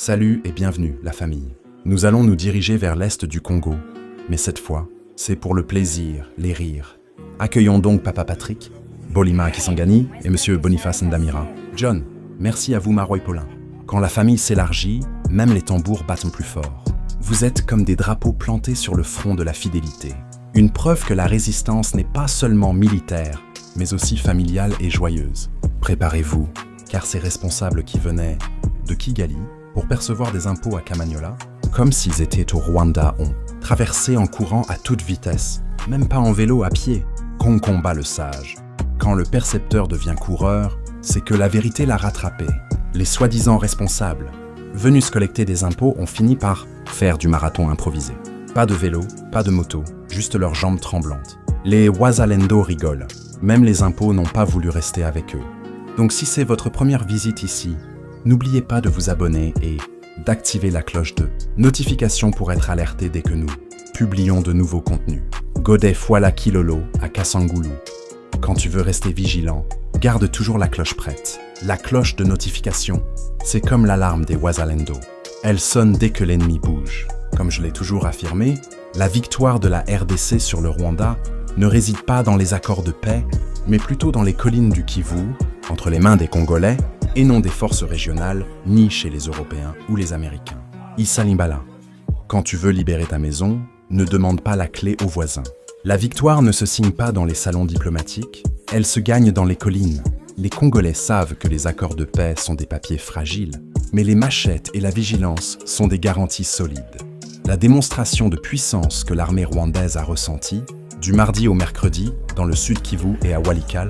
Salut et bienvenue, la famille. Nous allons nous diriger vers l'est du Congo, mais cette fois, c'est pour le plaisir, les rires. Accueillons donc Papa Patrick, Bolima Kisangani et Monsieur Boniface Ndamira. John, merci à vous Maroy Paulin. Quand la famille s'élargit, même les tambours battent plus fort. Vous êtes comme des drapeaux plantés sur le front de la fidélité. Une preuve que la résistance n'est pas seulement militaire, mais aussi familiale et joyeuse. Préparez-vous, car ces responsables qui venaient de Kigali pour percevoir des impôts à Kamanyola, comme s'ils étaient au Rwanda, ont traversé en courant à toute vitesse, même pas en vélo, à pied. Qu'on combat le sage. Quand le percepteur devient coureur, c'est que la vérité l'a rattrapé. Les soi-disant responsables, venus se collecter des impôts, ont fini par faire du marathon improvisé. Pas de vélo, pas de moto, juste leurs jambes tremblantes. Les Wazalendo rigolent. Même les impôts n'ont pas voulu rester avec eux. Donc si c'est votre première visite ici, n'oubliez pas de vous abonner et d'activer la cloche de notification pour être alerté dès que nous publions de nouveaux contenus. Godet Fouala Kilolo à Kassangoulou. Quand tu veux rester vigilant, garde toujours la cloche prête. La cloche de notification, c'est comme l'alarme des Wazalendo. Elle sonne dès que l'ennemi bouge. Comme je l'ai toujours affirmé, la victoire de la RDC sur le Rwanda ne réside pas dans les accords de paix, mais plutôt dans les collines du Kivu, entre les mains des Congolais, et non des forces régionales, ni chez les Européens ou les Américains. Issa Limbala, quand tu veux libérer ta maison, ne demande pas la clé aux voisins. La victoire ne se signe pas dans les salons diplomatiques, elle se gagne dans les collines. Les Congolais savent que les accords de paix sont des papiers fragiles, mais les machettes et la vigilance sont des garanties solides. La démonstration de puissance que l'armée rwandaise a ressentie, du mardi au mercredi, dans le sud Kivu et à Walikale,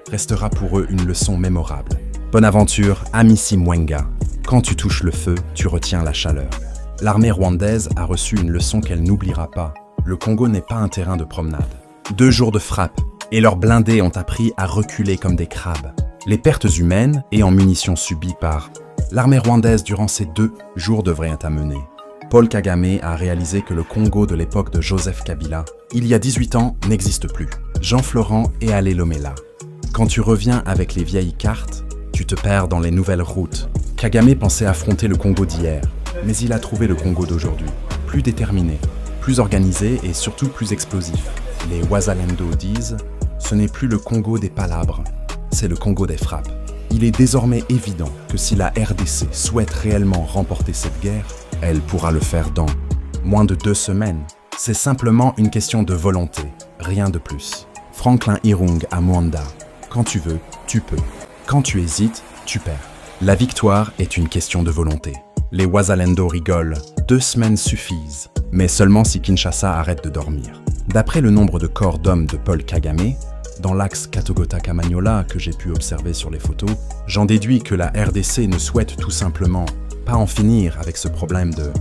restera pour eux une leçon mémorable. Bonne aventure, Amissi Mwenga. Quand tu touches le feu, tu retiens la chaleur. L'armée rwandaise a reçu une leçon qu'elle n'oubliera pas. Le Congo n'est pas un terrain de promenade. 2 jours de frappe, et leurs blindés ont appris à reculer comme des crabes. Les pertes humaines et en munitions subies par l'armée rwandaise durant ces 2 jours devraient être amenées. Paul Kagame a réalisé que le Congo de l'époque de Joseph Kabila, il y a 18 ans, n'existe plus. Jean Florent et Allé Lomela. Quand tu reviens avec les vieilles cartes, tu te perds dans les nouvelles routes. Kagame pensait affronter le Congo d'hier, mais il a trouvé le Congo d'aujourd'hui. Plus déterminé, plus organisé et surtout plus explosif. Les Wazalendo disent « Ce n'est plus le Congo des palabres, c'est le Congo des frappes ». Il est désormais évident que si la RDC souhaite réellement remporter cette guerre, elle pourra le faire dans moins de 2 semaines. C'est simplement une question de volonté, rien de plus. Franklin Irung à Mwanda. Quand tu veux, tu peux. Quand tu hésites, tu perds. La victoire est une question de volonté. Les Wazalendo rigolent, 2 semaines suffisent, mais seulement si Kinshasa arrête de dormir. D'après le nombre de corps d'hommes de Paul Kagame, dans l'axe Katogota-Kamanyola que j'ai pu observer sur les photos, j'en déduis que la RDC ne souhaite tout simplement pas en finir avec ce problème de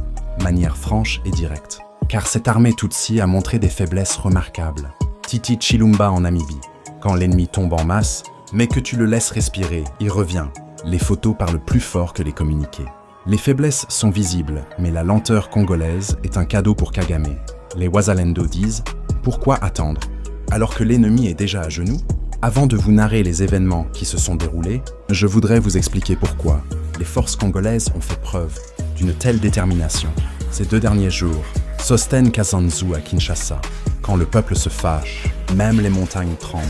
manière franche et directe. Car cette armée Tutsi a montré des faiblesses remarquables. Titi Chilumba en Namibie, quand l'ennemi tombe en masse, mais que tu le laisses respirer, il revient. Les photos parlent plus fort que les communiqués. Les faiblesses sont visibles, mais la lenteur congolaise est un cadeau pour Kagame. Les Wazalendo disent « Pourquoi attendre ?» alors que l'ennemi est déjà à genoux. Avant de vous narrer les événements qui se sont déroulés, je voudrais vous expliquer pourquoi les forces congolaises ont fait preuve d'une telle détermination. Ces 2 derniers jours, Sosten Kazanzu à Kinshasa, quand le peuple se fâche, même les montagnes tremblent.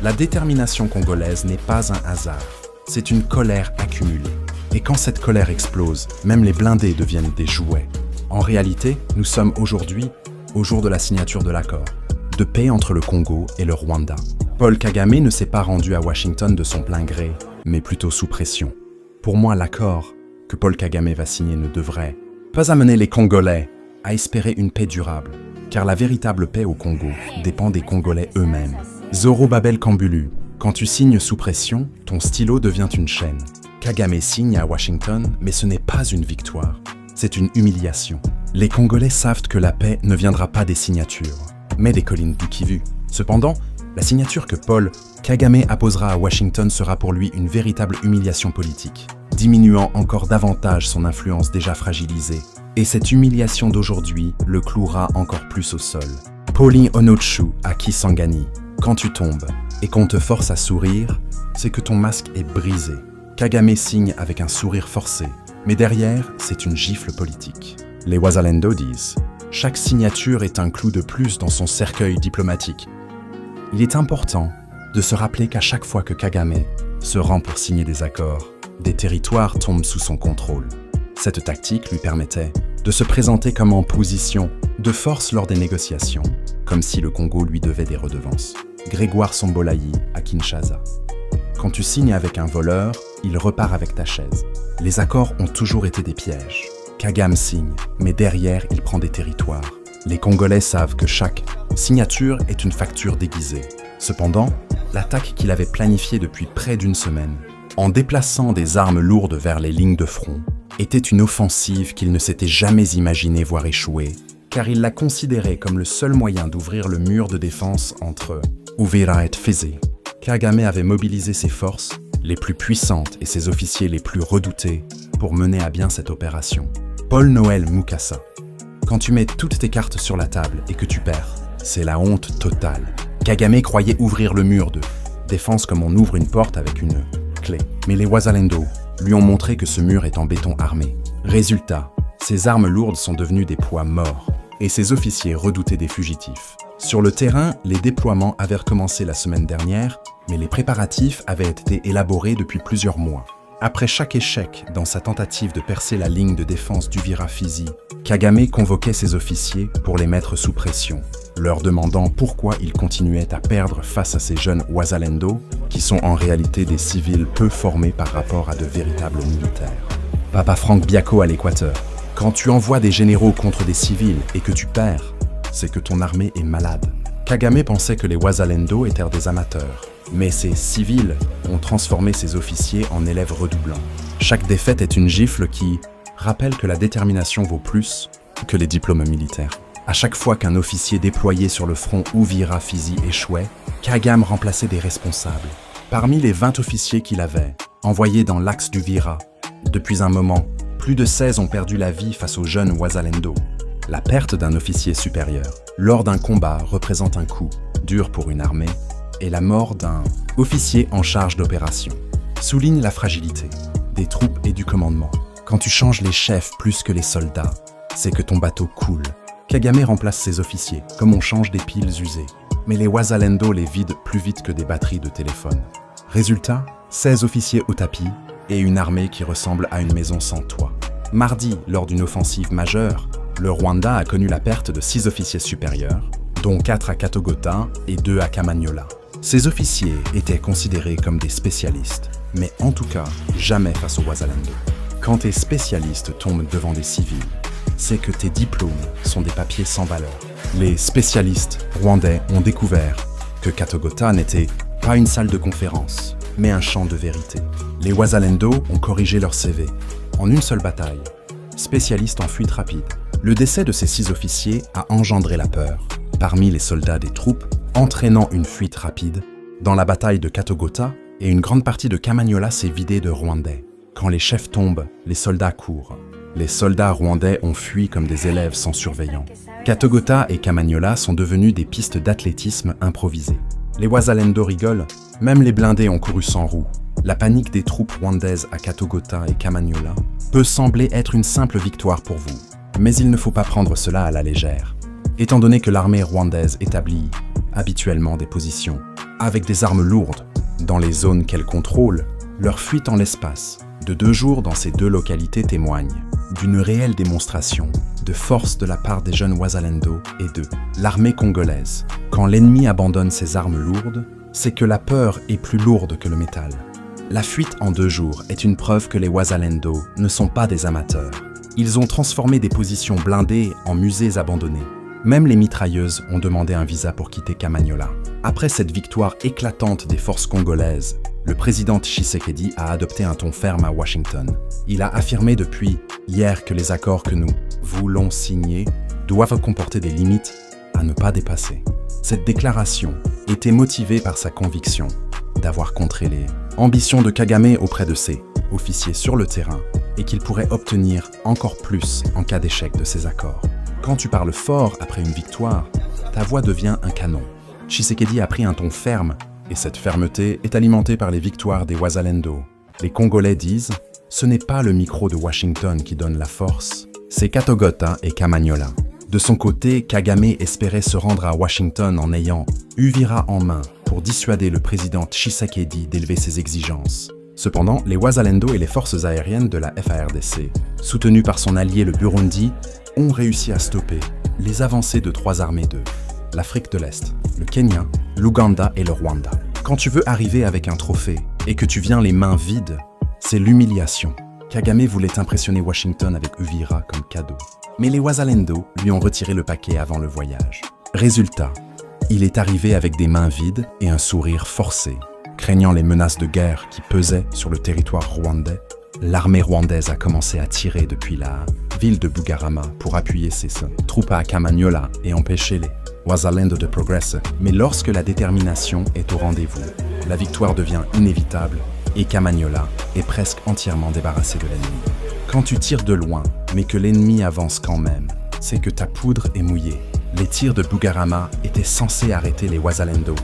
La détermination congolaise n'est pas un hasard, c'est une colère accumulée. Et quand cette colère explose, même les blindés deviennent des jouets. En réalité, nous sommes aujourd'hui au jour de la signature de l'accord de paix entre le Congo et le Rwanda. Paul Kagame ne s'est pas rendu à Washington de son plein gré, mais plutôt sous pression. Pour moi, l'accord que Paul Kagame va signer ne devrait pas amener les Congolais à espérer une paix durable, car la véritable paix au Congo dépend des Congolais eux-mêmes. Zorobabel Kambulu, quand tu signes sous pression, ton stylo devient une chaîne. Kagame signe à Washington, mais ce n'est pas une victoire, c'est une humiliation. Les Congolais savent que la paix ne viendra pas des signatures, mais des collines du Kivu. Cependant, la signature que Paul Kagame apposera à Washington sera pour lui une véritable humiliation politique, diminuant encore davantage son influence déjà fragilisée. Et cette humiliation d'aujourd'hui le clouera encore plus au sol. Pauline Onochu à Kisangani. Quand tu tombes et qu'on te force à sourire, c'est que ton masque est brisé. Kagame signe avec un sourire forcé, Mais derrière, c'est une gifle politique. Les Wazalendo disent « Chaque signature est un clou de plus dans son cercueil diplomatique ». Il est important de se rappeler qu'à chaque fois que Kagame se rend pour signer des accords, des territoires tombent sous son contrôle. Cette tactique lui permettait de se présenter comme en position de force lors des négociations, comme si le Congo lui devait des redevances. Grégoire Sombolayi à Kinshasa. Quand tu signes avec un voleur, il repart avec ta chaise. Les accords ont toujours été des pièges. Kagame signe, mais derrière, il prend des territoires. Les Congolais savent que chaque signature est une facture déguisée. Cependant, l'attaque qu'il avait planifiée depuis près d'une semaine, en déplaçant des armes lourdes vers les lignes de front, était une offensive qu'il ne s'était jamais imaginé voir échouer, car il la considérait comme le seul moyen d'ouvrir le mur de défense entre Uvira et Fizi. Kagame avait mobilisé ses forces les plus puissantes et ses officiers les plus redoutés pour mener à bien cette opération. Paul-Noël Mukasa. Quand tu mets toutes tes cartes sur la table et que tu perds, c'est la honte totale. Kagame croyait ouvrir le mur de défense comme on ouvre une porte avec une clé. Mais les Wazalendo lui ont montré que ce mur est en béton armé. Résultat, ces armes lourdes sont devenues des poids morts et ses officiers redoutaient des fugitifs. Sur le terrain, les déploiements avaient recommencé la semaine dernière, mais les préparatifs avaient été élaborés depuis plusieurs mois. Après chaque échec dans sa tentative de percer la ligne de défense d'Uvira Fizi, Kagame convoquait ses officiers pour les mettre sous pression, leur demandant pourquoi ils continuaient à perdre face à ces jeunes Wazalendo, qui sont en réalité des civils peu formés par rapport à de véritables militaires. Papa Franck Biako à l'Équateur. Quand tu envoies des généraux contre des civils et que tu perds, c'est que ton armée est malade. Kagame pensait que les Wazalendo étaient des amateurs, mais ces civils ont transformé ses officiers en élèves redoublants. Chaque défaite est une gifle qui rappelle que la détermination vaut plus que les diplômes militaires. À chaque fois qu'un officier déployé sur le front Uvira Fizi échouait, Kagame remplaçait des responsables. Parmi les 20 officiers qu'il avait envoyés dans l'axe d'Uvira, depuis un moment, plus de 16 ont perdu la vie face aux jeunes Wazalendo. La perte d'un officier supérieur lors d'un combat représente un coup dur pour une armée et la mort d'un officier en charge d'opération souligne la fragilité des troupes et du commandement. Quand tu changes les chefs plus que les soldats, c'est que ton bateau coule. Kagame remplace ses officiers comme on change des piles usées, mais les Wazalendo les vident plus vite que des batteries de téléphone. Résultat, 16 officiers au tapis et une armée qui ressemble à une maison sans toit. Mardi, lors d'une offensive majeure, le Rwanda a connu la perte de 6 officiers supérieurs, dont 4 à Katogota et 2 à Kamanyola. Ces officiers étaient considérés comme des spécialistes, mais en tout cas, jamais face aux Wazalendo. Quand tes spécialistes tombent devant des civils, c'est que tes diplômes sont des papiers sans valeur. Les spécialistes rwandais ont découvert que Katogota n'était pas une salle de conférence, mais un champ de vérité. Les Wazalendo ont corrigé leur CV en une seule bataille. Spécialistes en fuite rapide. Le décès de ces 6 officiers a engendré la peur parmi les soldats des troupes, entraînant une fuite rapide dans la bataille de Katogota, et une grande partie de Kamanyola s'est vidée de Rwandais. Quand les chefs tombent, les soldats courent. Les soldats rwandais ont fui comme des élèves sans surveillant. Katogota et Kamanyola sont devenus des pistes d'athlétisme improvisées. Les Wazalendo rigolent, même les blindés ont couru sans roues. La panique des troupes rwandaises à Katogota et Kamanyola peut sembler être une simple victoire pour vous. Mais il ne faut pas prendre cela à la légère, étant donné que l'armée rwandaise établit habituellement des positions avec des armes lourdes dans les zones qu'elle contrôle. Leur fuite en l'espace de 2 jours dans ces 2 localités témoigne d'une réelle démonstration de force de la part des jeunes Wazalendo et de l'armée congolaise. Quand l'ennemi abandonne ses armes lourdes, c'est que la peur est plus lourde que le métal. La fuite en 2 jours est une preuve que les Wazalendo ne sont pas des amateurs. Ils ont transformé des positions blindées en musées abandonnés. Même les mitrailleuses ont demandé un visa pour quitter Kamanyola. Après cette victoire éclatante des forces congolaises, le président Tshisekedi a adopté un ton ferme à Washington. Il a affirmé depuis hier que les accords que nous voulons signer doivent comporter des limites à ne pas dépasser. Cette déclaration était motivée par sa conviction d'avoir contré les ambitions de Kagame auprès de ses officiers sur le terrain et qu'il pourrait obtenir encore plus en cas d'échec de ces accords. Quand tu parles fort après une victoire, ta voix devient un canon. Tshisekedi a pris un ton ferme et cette fermeté est alimentée par les victoires des Wazalendo. Les Congolais disent ce n'est pas le micro de Washington qui donne la force, c'est Katogota et Kamagnola. De son côté, Kagame espérait se rendre à Washington en ayant Uvira en main pour dissuader le président Tshisekedi d'élever ses exigences. Cependant, les Wazalendo et les forces aériennes de la FARDC, soutenues par son allié le Burundi, ont réussi à stopper les avancées de 3 armées de l'Afrique de l'Est, le Kenya, l'Ouganda et le Rwanda. Quand tu veux arriver avec un trophée et que tu viens les mains vides, c'est l'humiliation. Kagame voulait impressionner Washington avec Uvira comme cadeau. Mais les Wazalendo lui ont retiré le paquet avant le voyage. Résultat, il est arrivé avec des mains vides et un sourire forcé. Craignant les menaces de guerre qui pesaient sur le territoire rwandais, l'armée rwandaise a commencé à tirer depuis la ville de Bugarama pour appuyer ses troupes à Kamagnola et empêcher les Wazalendo de progresser. Mais lorsque la détermination est au rendez-vous, la victoire devient inévitable et Kamagnola est presque entièrement débarrassé de l'ennemi. Quand tu tires de loin, mais que l'ennemi avance quand même, c'est que ta poudre est mouillée. Les tirs de Bugarama étaient censés arrêter les Wazalendo,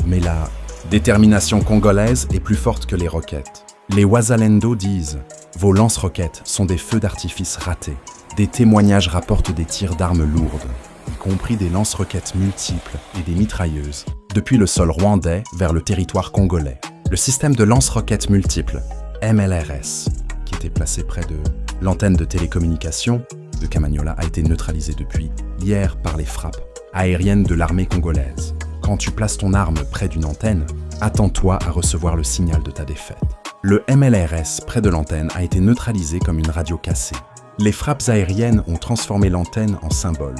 mais la détermination congolaise est plus forte que les roquettes. Les Wazalendo disent « Vos lance-roquettes sont des feux d'artifice ratés ». Des témoignages rapportent des tirs d'armes lourdes, y compris des lance-roquettes multiples et des mitrailleuses, depuis le sol rwandais vers le territoire congolais. Le système de lance-roquettes multiples, MLRS, qui était placé près de l'antenne de télécommunication de Kamagnola, a été neutralisé depuis hier par les frappes aériennes de l'armée congolaise. Quand tu places ton arme près d'une antenne, attends-toi à recevoir le signal de ta défaite. Le MLRS près de l'antenne a été neutralisé comme une radio cassée. Les frappes aériennes ont transformé l'antenne en symbole.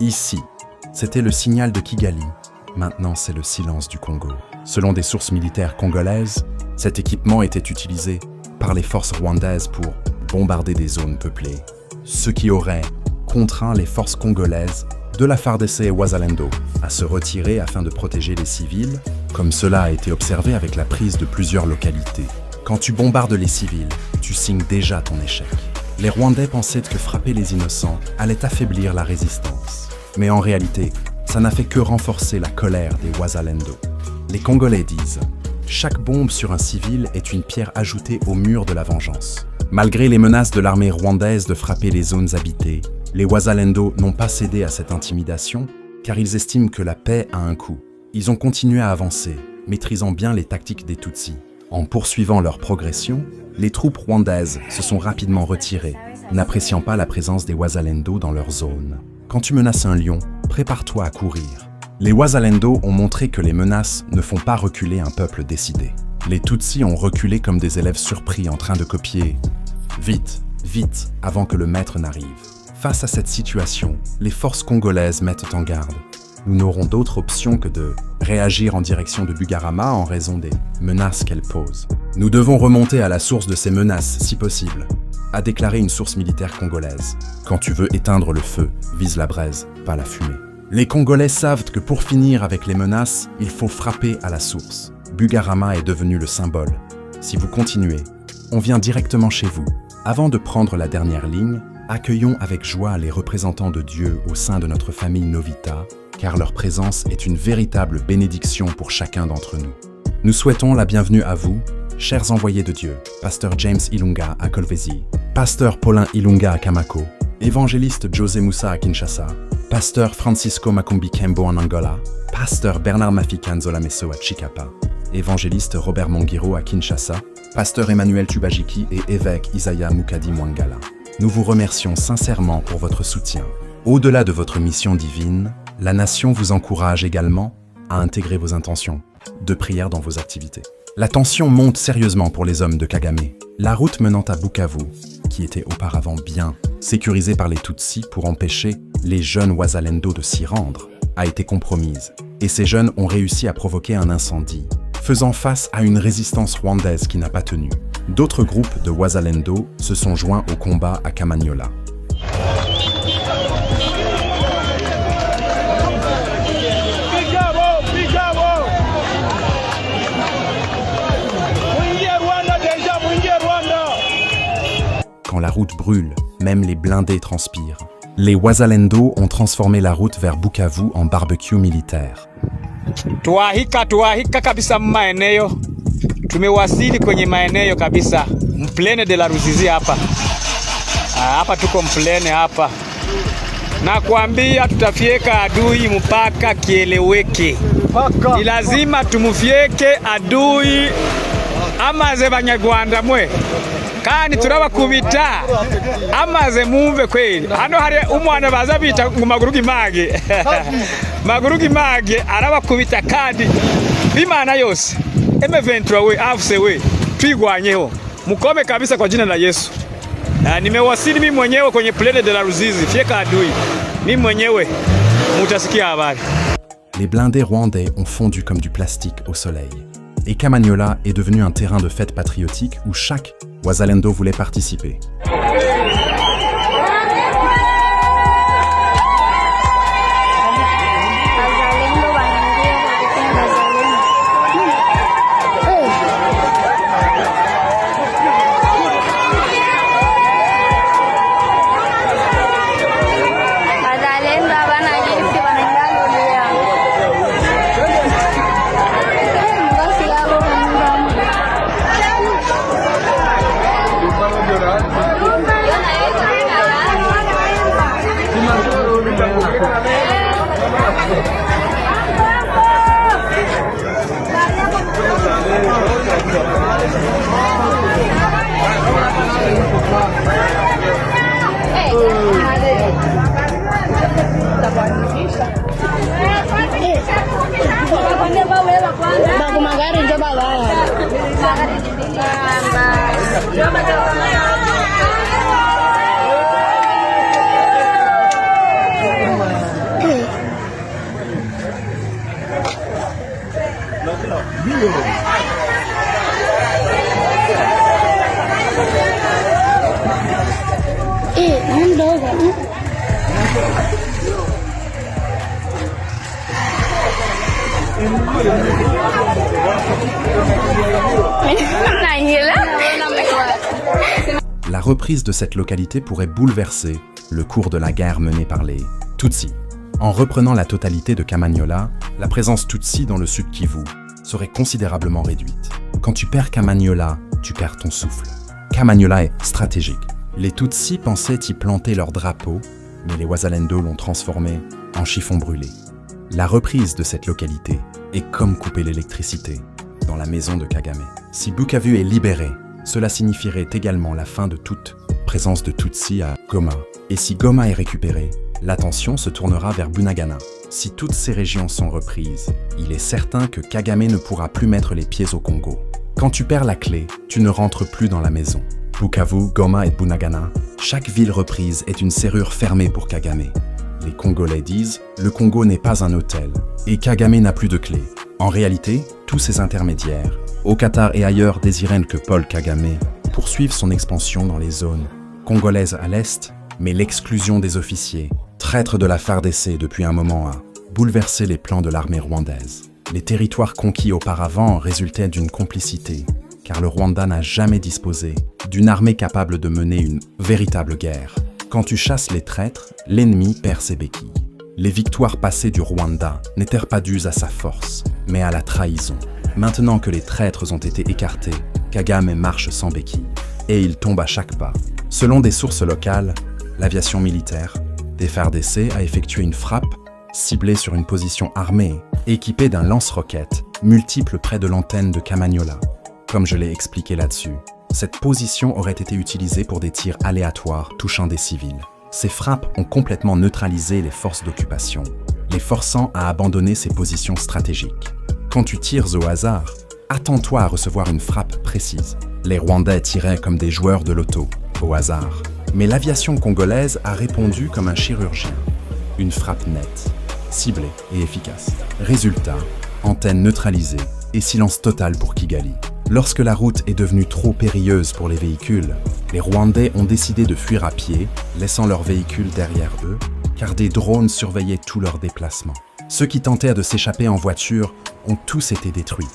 Ici, c'était le signal de Kigali. Maintenant, c'est le silence du Congo. Selon des sources militaires congolaises, cet équipement était utilisé par les forces rwandaises pour bombarder des zones peuplées, ce qui aurait contraint les forces congolaises de la FARDC et Wazalendo à se retirer afin de protéger les civils, comme cela a été observé avec la prise de plusieurs localités. Quand tu bombardes les civils, tu signes déjà ton échec. Les Rwandais pensaient que frapper les innocents allait affaiblir la résistance. Mais en réalité, ça n'a fait que renforcer la colère des Wazalendo. Les Congolais disent « Chaque bombe sur un civil est une pierre ajoutée au mur de la vengeance ». Malgré les menaces de l'armée rwandaise de frapper les zones habitées, les Wazalendo n'ont pas cédé à cette intimidation car ils estiment que la paix a un coût. Ils ont continué à avancer, maîtrisant bien les tactiques des Tutsis. En poursuivant leur progression, les troupes rwandaises se sont rapidement retirées, n'appréciant pas la présence des Wazalendo dans leur zone. Quand tu menaces un lion, prépare-toi à courir. Les Wazalendo ont montré que les menaces ne font pas reculer un peuple décidé. Les Tutsis ont reculé comme des élèves surpris en train de copier « Vite, vite !» avant que le maître n'arrive. Face à cette situation, les forces congolaises mettent en garde. Nous n'aurons d'autre option que de réagir en direction de Bugarama en raison des menaces qu'elle pose. Nous devons remonter à la source de ces menaces, si possible, a déclaré une source militaire congolaise. Quand tu veux éteindre le feu, vise la braise, pas la fumée. Les Congolais savent que pour finir avec les menaces, il faut frapper à la source. Bugarama est devenu le symbole. Si vous continuez, on vient directement chez vous. Avant de prendre la dernière ligne, accueillons avec joie les représentants de Dieu au sein de notre famille Novita, car leur présence est une véritable bénédiction pour chacun d'entre nous. Nous souhaitons la bienvenue à vous, chers envoyés de Dieu, Pasteur James Ilunga à Kolwezi, Pasteur Paulin Ilunga à Kamako, Évangéliste José Moussa à Kinshasa, Pasteur Francisco Makumbi Kembo en Angola, Pasteur Bernard Mafikan Zolameso à Chikapa, Évangéliste Robert Mongiro à Kinshasa, Pasteur Emmanuel Tubajiki et Évêque Isaiah Mukadi Mwangala. Nous vous remercions sincèrement pour votre soutien. Au-delà de votre mission divine, la nation vous encourage également à intégrer vos intentions de prière dans vos activités. La tension monte sérieusement pour les hommes de Kagame. La route menant à Bukavu, qui était auparavant bien sécurisée par les Tutsis pour empêcher les jeunes Wazalendo de s'y rendre, a été compromise. Et ces jeunes ont réussi à provoquer un incendie, faisant face à une résistance rwandaise qui n'a pas tenu. D'autres groupes de Wazalendo se sont joints au combat à Kamagnola. Quand la route brûle, même les blindés transpirent. Les Wazalendo ont transformé la route vers Bukavu en barbecue militaire. Tuahika kabisa maeneo. Tumewasili kwenye maeneo kabisa. mplene de la Ruzizi hapa. Hapa tuko mplene hapa. Na kuambia tutafyeka adui mpaka kieleweke. Ni lazima tumufyeke adui amaze banyarwanda mwe. Kandi turabakubita amaze mumve kweli. Hano hari umwana baza bita ngo Magurugi Mage. Magurugi Mage arabakubita kandi bimana yose. M23 we afse we twigwanyeho. Mukome kabisa kwa jina la Yesu. Nimewasili mimi mwenyewe kwenye Plaine de la Ruzizi, fyeka adui. Mimi mwenyewe mutasikia habari. Les blindés rwandais ont fondu comme du plastique au soleil. Et Kamanyola est devenu un terrain de fête patriotique où chaque Wazalendo voulait participer. La reprise de cette localité pourrait bouleverser le cours de la guerre menée par les Tutsis. En reprenant la totalité de Kamanyola, la présence Tutsi dans le sud Kivu serait considérablement réduite. Quand tu perds Kamanyola, tu perds ton souffle. Kamanyola est stratégique. Les Tutsis pensaient y planter leur drapeau, mais les Wazalendo l'ont transformé en chiffon brûlé. La reprise de cette localité est comme couper l'électricité dans la maison de Kagame. Si Bukavu est libéré, cela signifierait également la fin de toute présence de Tutsi à Goma. Et si Goma est récupéré, l'attention se tournera vers Bunagana. Si toutes ces régions sont reprises, il est certain que Kagame ne pourra plus mettre les pieds au Congo. Quand tu perds la clé, tu ne rentres plus dans la maison. Bukavu, Goma et Bunagana, chaque ville reprise est une serrure fermée pour Kagame. Les Congolais disent « Le Congo n'est pas un hôtel » et Kagame n'a plus de clé. En réalité, tous ces intermédiaires, au Qatar et ailleurs, désiraient que Paul Kagame poursuive son expansion dans les zones congolaises à l'est, mais l'exclusion des officiers, traîtres de la FARDC depuis un moment, a bouleversé les plans de l'armée rwandaise. Les territoires conquis auparavant résultaient d'une complicité, car le Rwanda n'a jamais disposé d'une armée capable de mener une véritable guerre. Quand tu chasses les traîtres, l'ennemi perd ses béquilles. Les victoires passées du Rwanda n'étaient pas dues à sa force, mais à la trahison. Maintenant que les traîtres ont été écartés, Kagame marche sans béquilles, et il tombe à chaque pas. Selon des sources locales, l'aviation militaire des FARDC a effectué une frappe ciblée sur une position armée, équipée d'un lance-roquettes multiple près de l'antenne de Kamanyola. Comme je l'ai expliqué là-dessus, cette position aurait été utilisée pour des tirs aléatoires touchant des civils. Ces frappes ont complètement neutralisé les forces d'occupation, les forçant à abandonner ces positions stratégiques. Quand tu tires au hasard, attends-toi à recevoir une frappe précise. Les Rwandais tiraient comme des joueurs de loto, au hasard. Mais l'aviation congolaise a répondu comme un chirurgien. Une frappe nette, ciblée et efficace. Résultat, antenne neutralisée et silence total pour Kigali. Lorsque la route est devenue trop périlleuse pour les véhicules, les Rwandais ont décidé de fuir à pied, laissant leurs véhicules derrière eux, car des drones surveillaient tous leurs déplacements. Ceux qui tentaient de s'échapper en voiture ont tous été détruits,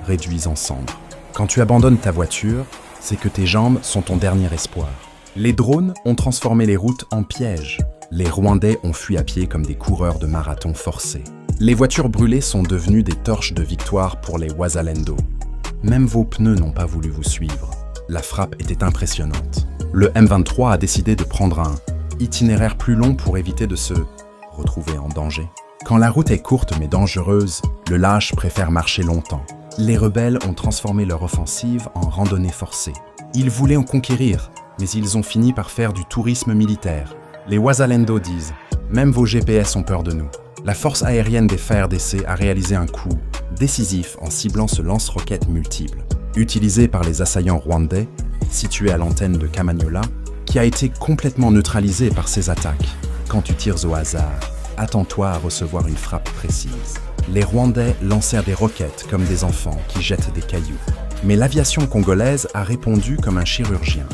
réduits en cendres. Quand tu abandonnes ta voiture, c'est que tes jambes sont ton dernier espoir. Les drones ont transformé les routes en pièges. Les Rwandais ont fui à pied comme des coureurs de marathon forcés. Les voitures brûlées sont devenues des torches de victoire pour les Wazalendo. Même vos pneus n'ont pas voulu vous suivre. La frappe était impressionnante. Le M23 a décidé de prendre un itinéraire plus long pour éviter de se retrouver en danger. Quand la route est courte mais dangereuse, le lâche préfère marcher longtemps. Les rebelles ont transformé leur offensive en randonnée forcée. Ils voulaient en conquérir, mais ils ont fini par faire du tourisme militaire. Les Wazalendo disent « Même vos GPS ont peur de nous ». La force aérienne des FARDC a réalisé un coup décisif en ciblant ce lance-roquettes multiple, utilisé par les assaillants rwandais, situé à l'antenne de Kamanyola, qui a été complètement neutralisé par ces attaques. Quand tu tires au hasard, attends-toi à recevoir une frappe précise. Les Rwandais lancèrent des roquettes comme des enfants qui jettent des cailloux. Mais l'aviation congolaise a répondu comme un chirurgien.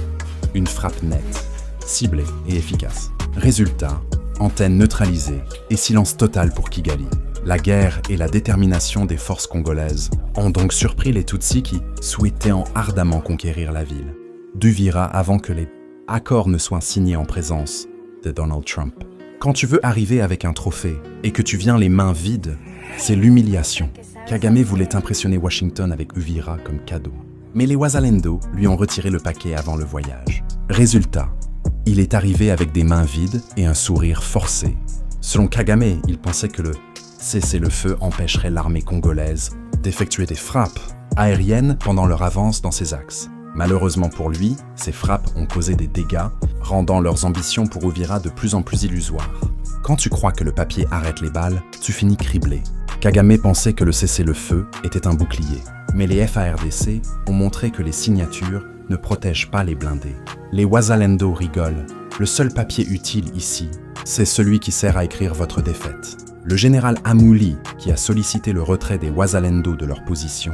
Une frappe nette, ciblée et efficace. Résultat, antenne neutralisée et silence total pour Kigali. La guerre et la détermination des forces congolaises ont donc surpris les Tutsis qui souhaitaient ardemment conquérir la ville d'Uvira avant que les accords ne soient signés en présence de Donald Trump. Quand tu veux arriver avec un trophée et que tu viens les mains vides, c'est l'humiliation. Kagame voulait impressionner Washington avec Uvira comme cadeau. Mais les Wazalendo lui ont retiré le paquet avant le voyage. Résultat, il est arrivé avec des mains vides et un sourire forcé. Selon Kagame, il pensait que le cessez-le-feu empêcherait l'armée congolaise d'effectuer des frappes aériennes pendant leur avance dans ses axes. Malheureusement pour lui, ces frappes ont causé des dégâts, rendant leurs ambitions pour Uvira de plus en plus illusoires. Quand tu crois que le papier arrête les balles, tu finis criblé. Kagame pensait que le cessez-le-feu était un bouclier, mais les FARDC ont montré que les signatures ne protègent pas les blindés. Les Wazalendo rigolent. Le seul papier utile ici, c'est celui qui sert à écrire votre défaite. Le général Amouli, qui a sollicité le retrait des Wazalendo de leur position,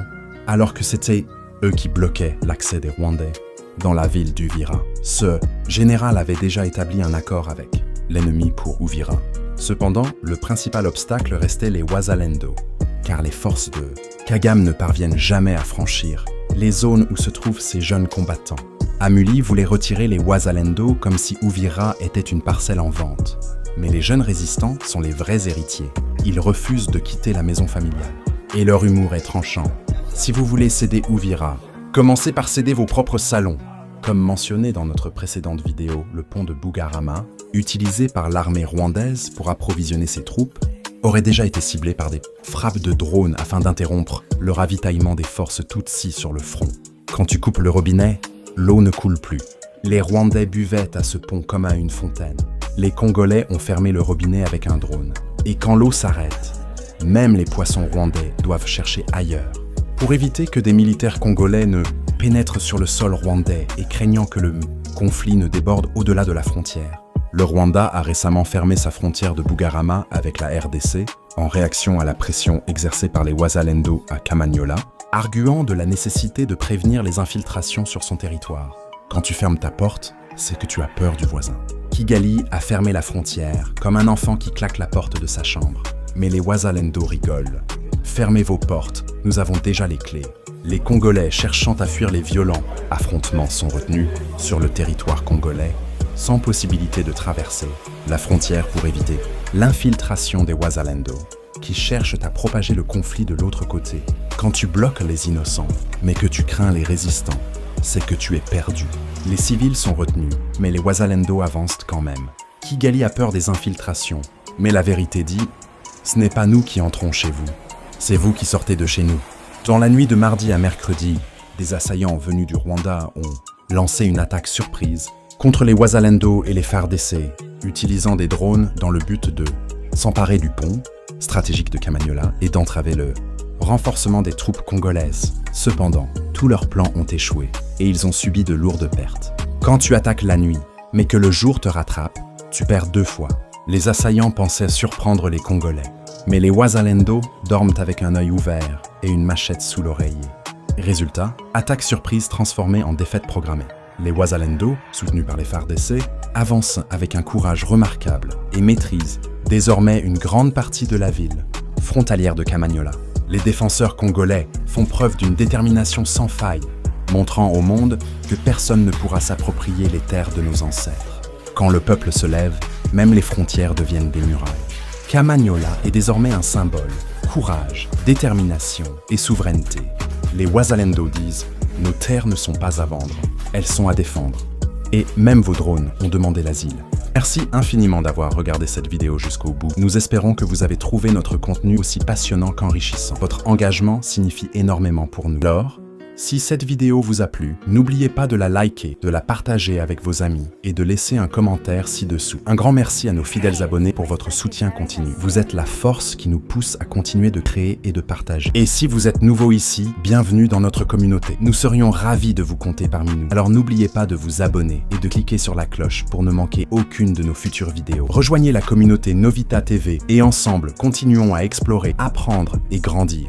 alors que c'était eux qui bloquaient l'accès des Rwandais dans la ville d'Uvira. Ce général avait déjà établi un accord avec l'ennemi pour Uvira. Cependant, le principal obstacle restait les Wazalendo, car les forces de Kagame ne parviennent jamais à franchir les zones où se trouvent ces jeunes combattants. Amuli voulait retirer les Wazalendo comme si Uvira était une parcelle en vente. Mais les jeunes résistants sont les vrais héritiers. Ils refusent de quitter la maison familiale. Et leur humour est tranchant. Si vous voulez céder Uvira, commencez par céder vos propres salons. Comme mentionné dans notre précédente vidéo, le pont de Bugarama, utilisé par l'armée rwandaise pour approvisionner ses troupes, aurait déjà été ciblé par des frappes de drones afin d'interrompre le ravitaillement des forces Tutsis sur le front. Quand tu coupes le robinet, l'eau ne coule plus. Les Rwandais buvaient à ce pont comme à une fontaine. Les Congolais ont fermé le robinet avec un drone. Et quand l'eau s'arrête, même les poissons rwandais doivent chercher ailleurs. Pour éviter que des militaires congolais ne pénètrent sur le sol rwandais et craignant que le conflit ne déborde au-delà de la frontière, le Rwanda a récemment fermé sa frontière de Bugarama avec la RDC en réaction à la pression exercée par les Wazalendo à Kamanyola, arguant de la nécessité de prévenir les infiltrations sur son territoire. Quand tu fermes ta porte, c'est que tu as peur du voisin. Kigali a fermé la frontière comme un enfant qui claque la porte de sa chambre. Mais les Wazalendo rigolent. Fermez vos portes, nous avons déjà les clés. Les Congolais cherchant à fuir les violents affrontements sont retenus sur le territoire congolais, sans possibilité de traverser la frontière pour éviter l'infiltration des Wazalendo, qui cherchent à propager le conflit de l'autre côté. Quand tu bloques les innocents, mais que tu crains les résistants, c'est que tu es perdu. Les civils sont retenus, mais les Wazalendo avancent quand même. Kigali a peur des infiltrations, mais la vérité dit, ce n'est pas nous qui entrons chez vous, c'est vous qui sortez de chez nous. Dans la nuit de mardi à mercredi, des assaillants venus du Rwanda ont lancé une attaque surprise contre les Wazalendo et les FARDC, utilisant des drones dans le but de s'emparer du pont stratégique de Kamanyola et d'entraver le renforcement des troupes congolaises. Cependant, tous leurs plans ont échoué et ils ont subi de lourdes pertes. Quand tu attaques la nuit, mais que le jour te rattrape, tu perds 2 fois. Les assaillants pensaient surprendre les Congolais, mais les Wazalendo dorment avec un œil ouvert et une machette sous l'oreiller. Résultat, attaque surprise transformée en défaite programmée. Les Wazalendo, soutenus par les FARDC, avancent avec un courage remarquable et maîtrisent désormais une grande partie de la ville, frontalière de Kamanyola. Les défenseurs congolais font preuve d'une détermination sans faille, montrant au monde que personne ne pourra s'approprier les terres de nos ancêtres. Quand le peuple se lève, même les frontières deviennent des murailles. Kamanyola est désormais un symbole, courage, détermination et souveraineté. Les Wazalendo disent Nos terres ne sont pas à vendre, elles sont à défendre. Et même vos drones ont demandé l'asile. Merci infiniment d'avoir regardé cette vidéo jusqu'au bout. Nous espérons que vous avez trouvé notre contenu aussi passionnant qu'enrichissant. Votre engagement signifie énormément pour nous. Alors, si cette vidéo vous a plu, n'oubliez pas de la liker, de la partager avec vos amis et de laisser un commentaire ci-dessous. Un grand merci à nos fidèles abonnés pour votre soutien continu. Vous êtes la force qui nous pousse à continuer de créer et de partager. Et si vous êtes nouveau ici, bienvenue dans notre communauté. Nous serions ravis de vous compter parmi nous. Alors n'oubliez pas de vous abonner et de cliquer sur la cloche pour ne manquer aucune de nos futures vidéos. Rejoignez la communauté Novita TV et ensemble, continuons à explorer, apprendre et grandir.